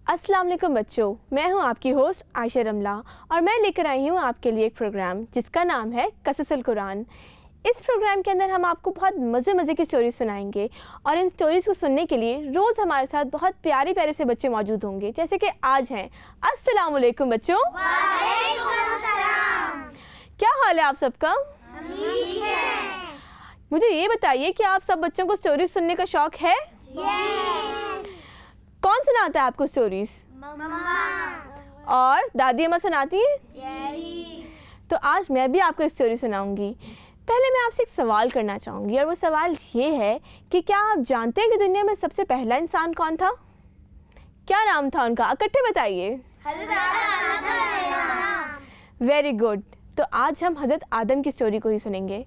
السلام علیکم بچوں، میں ہوں آپ کی ہوسٹ عائشہ رملہ اور میں لے کر آئی ہوں آپ کے لیے ایک پروگرام جس کا نام ہے قصص القرآن۔ اس پروگرام کے اندر ہم آپ کو بہت مزے کی سٹوریز سنائیں گے اور ان سٹوریز کو سننے کے لیے روز ہمارے ساتھ بہت پیارے سے بچے موجود ہوں گے، جیسے کہ آج ہیں۔ السلام علیکم بچوں۔ وعلیکم السلام۔ کیا حال ہے آپ سب کا؟ ٹھیک ہے۔ مجھے یہ بتائیے کہ آپ سب بچوں کو سٹوریز سننے کا شوق ہے؟ کون سناتا ہے آپ کو سٹوریز؟ مما اور دادی اماں سناتی ہیں؟ تو آج میں بھی آپ کو ایک سٹوری سناؤں گی۔ پہلے میں آپ سے ایک سوال کرنا چاہوں گی اور وہ سوال یہ ہے کہ کیا آپ جانتے ہیں کہ دنیا میں سب سے پہلا انسان کون تھا؟ کیا نام تھا ان کا؟ اکٹھے بتائیے۔ حضرت آدم علیہ السلام۔ Very good. تو آج ہم حضرت آدم کی سٹوری کو ہی سنیں گے۔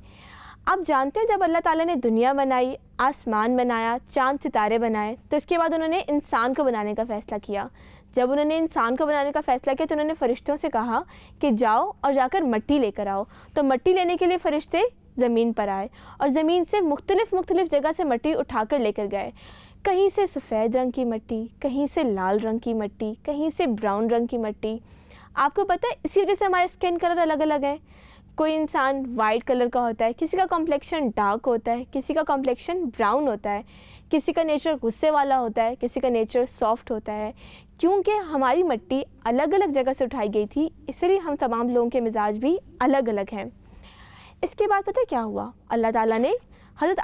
آپ جانتے ہیں جب اللہ تعالیٰ نے دنیا بنائی، آسمان بنایا، چاند ستارے بنائے، تو اس کے بعد انہوں نے انسان کو بنانے کا فیصلہ کیا۔ جب انہوں نے انسان کو بنانے کا فیصلہ کیا تو انہوں نے فرشتوں سے کہا کہ جاؤ اور جا کر مٹی لے کر آؤ۔ تو مٹی لینے کے لیے فرشتے زمین پر آئے اور زمین سے مختلف جگہ سے مٹی اٹھا کر لے کر گئے۔ کہیں سے سفید رنگ کی مٹی، کہیں سے لال رنگ کی مٹی، کہیں سے براؤن رنگ کی مٹی۔ آپ کو پتہ ہے اسی وجہ سے ہمارے اسکن کلر الگ الگ ہیں۔ کوئی انسان وائٹ کلر کا ہوتا ہے، کسی کا کمپلیکشن ڈارک ہوتا ہے، کسی کا کمپلیکشن براؤن ہوتا ہے، کسی کا نیچر غصے والا ہوتا ہے، کسی کا نیچر سافٹ ہوتا ہے۔ کیونکہ ہماری مٹی الگ جگہ سے اٹھائی گئی تھی، اس لیے ہم تمام لوگوں کے مزاج بھی الگ ہیں۔ اس کے بعد پتہ کیا ہوا؟ اللہ تعالیٰ نے حضرت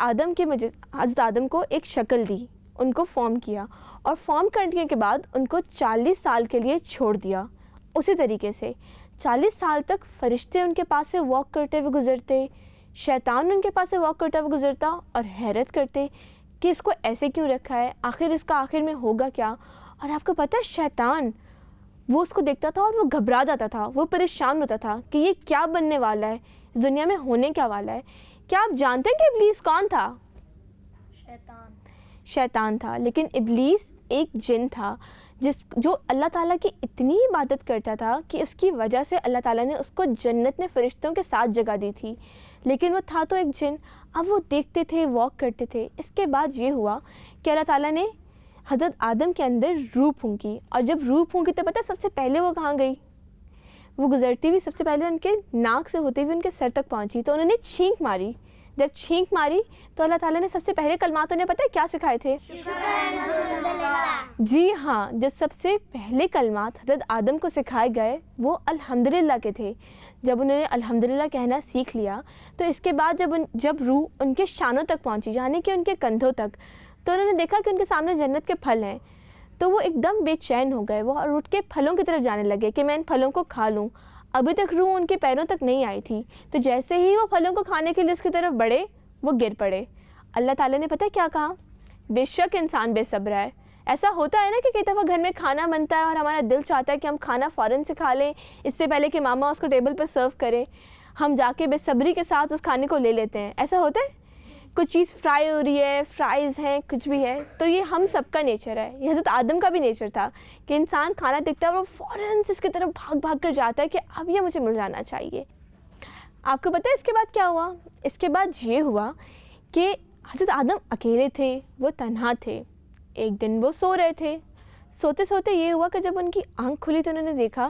آدم کو ایک شکل دی، ان کو فارم کیا اور فارم کرنے کے بعد ان کو 40 سال کے لیے چھوڑ دیا۔ اسی طریقے سے 40 سال تک فرشتے ان کے پاس سے واک کرتے ہوئے گزرتے، شیطان ان کے پاس سے واک کرتا ہوئے گزرتا اور حیرت کرتے کہ اس کو ایسے کیوں رکھا ہے، آخر اس کا آخر میں ہوگا کیا۔ اور آپ کو پتہ ہے شیطان وہ اس کو دیکھتا تھا اور وہ گھبرا جاتا تھا، وہ پریشان ہوتا تھا کہ یہ کیا بننے والا ہے، اس دنیا میں ہونے کیا والا ہے۔ کیا آپ جانتے ہیں کہ ابلیس کون تھا؟ شیطان تھا، لیکن ابلیس ایک جن تھا جو اللہ تعالیٰ کی اتنی عبادت کرتا تھا کہ اس کی وجہ سے اللہ تعالیٰ نے اس کو جنت میں فرشتوں کے ساتھ جگہ دی تھی، لیکن وہ تھا تو ایک جن۔ اب وہ دیکھتے تھے، واک کرتے تھے۔ اس کے بعد یہ ہوا کہ اللہ تعالیٰ نے حضرت آدم کے اندر روح پھونکی، اور جب روح پھونکی تو پتہ سب سے پہلے وہ کہاں گئی؟ وہ گزرتی ہوئی سب سے پہلے ان کے ناک سے ہوتے ہوئے ان کے سر تک پہنچی، تو انہوں نے چھینک ماری۔ جب چھینک ماری تو اللہ تعالیٰ نے سب سے پہلے کلمات انہیں پتہ ہے کیا سکھائے تھے؟ جی ہاں، جو سب سے پہلے کلمات حضرت آدم کو سکھائے گئے وہ الحمدللہ کے تھے۔ جب انہوں نے الحمدللہ کہنا سیکھ لیا تو اس کے بعد جب روح ان کے شانوں تک پہنچی، یعنی کہ ان کے کندھوں تک، تو انہوں نے دیکھا کہ ان کے سامنے جنت کے پھل ہیں، تو وہ ایک دم بے چین ہو گئے۔ وہ اٹھ کے پھلوں کی طرف جانے لگے کہ میں ان پھلوں کو کھا لوں۔ ابھی تک روح ان کے پیروں تک نہیں آئی تھی، تو جیسے ہی وہ پھلوں کو کھانے کے لیے اس کی طرف بڑھے وہ گر پڑے۔ اللہ تعالیٰ نے پتہ کیا کہا؟ بے شک انسان بے صبر ہے۔ ایسا ہوتا ہے نا کہ کئی دفعہ گھر میں کھانا بنتا ہے اور ہمارا دل چاہتا ہے کہ ہم کھانا فوراً سے کھا لیں، اس سے پہلے کہ ماما اس کو ٹیبل پہ سرو کرے، ہم جا کے بے صبری کے ساتھ اس کھانے کو لے لیتے ہیں۔ ایسا ہوتا ہے؟ کچھ چیز فرائی ہو رہی ہے، فرائز ہیں، کچھ بھی ہے، تو یہ ہم سب کا نیچر ہے۔ یہ حضرت آدم کا بھی نیچر تھا کہ انسان کھانا دیکھتا ہے اور وہ فوراً سے اس کی طرف بھاگ کر جاتا ہے کہ اب یہ مجھے مل جانا چاہیے۔ آپ کو پتہ ہے اس کے بعد کیا ہوا؟ اس کے بعد یہ ہوا کہ حضرت آدم اکیلے تھے، وہ تنہا تھے۔ ایک دن وہ سو رہے تھے، سوتے یہ ہوا کہ جب ان کی آنکھ کھلی تو انہوں نے دیکھا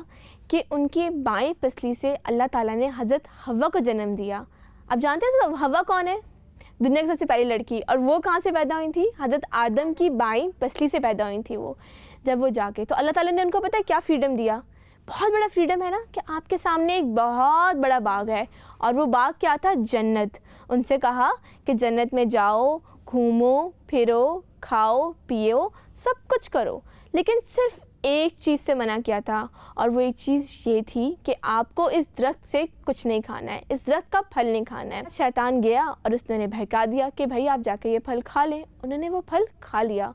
کہ ان کی بائیں پسلی سے اللہ تعالیٰ نے حضرت حوا کو جنم دیا۔ اب جانتے ہیں حوا کون ہے؟ دنیا کی سب سے پہلی لڑکی، اور وہ کہاں سے پیدا ہوئی تھی؟ حضرت آدم کی بائیں پسلی سے پیدا ہوئی تھی وہ۔ جب وہ جا کے تو اللہ تعالیٰ نے ان کو پتہ ہے کیا فریڈم دیا؟ بہت بڑا فریڈم ہے نا کہ آپ کے سامنے ایک بہت بڑا باغ ہے، اور وہ باغ کیا تھا؟ جنت۔ ان سے کہا کہ جنت میں جاؤ، گھومو پھرو، کھاؤ پیو، سب کچھ کرو، لیکن صرف ایک چیز سے منع کیا تھا، اور وہ ایک چیز یہ تھی کہ آپ کو اس درخت سے کچھ نہیں کھانا ہے، اس درخت کا پھل نہیں کھانا ہے۔ شیطان گیا اور اس نے بہکا دیا کہ بھائی آپ جا کے یہ پھل کھا لیں۔ انہوں نے وہ پھل کھا لیا،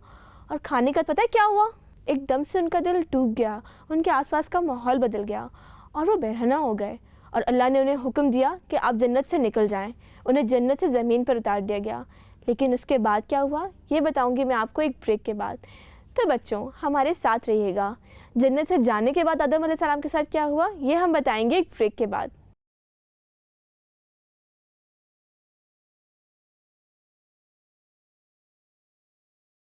اور کھانے کا پتہ کیا ہوا؟ ایک دم سے ان کا دل ٹوٹ گیا، ان کے آس پاس کا ماحول بدل گیا اور وہ بہرنا ہو گئے، اور اللہ نے انہیں حکم دیا کہ آپ جنت سے نکل جائیں۔ انہیں جنت سے زمین پر اتار دیا گیا۔ لیکن اس کے بعد کیا ہوا یہ بتاؤں گی میں آپ کو ایک بریک کے بعد۔ تو بچوں ہمارے ساتھ رہیے گا۔ جنت سے جانے کے بعد آدم علیہ السلام کے ساتھ کیا ہوا یہ ہم بتائیں گے ایک بریک کے بعد۔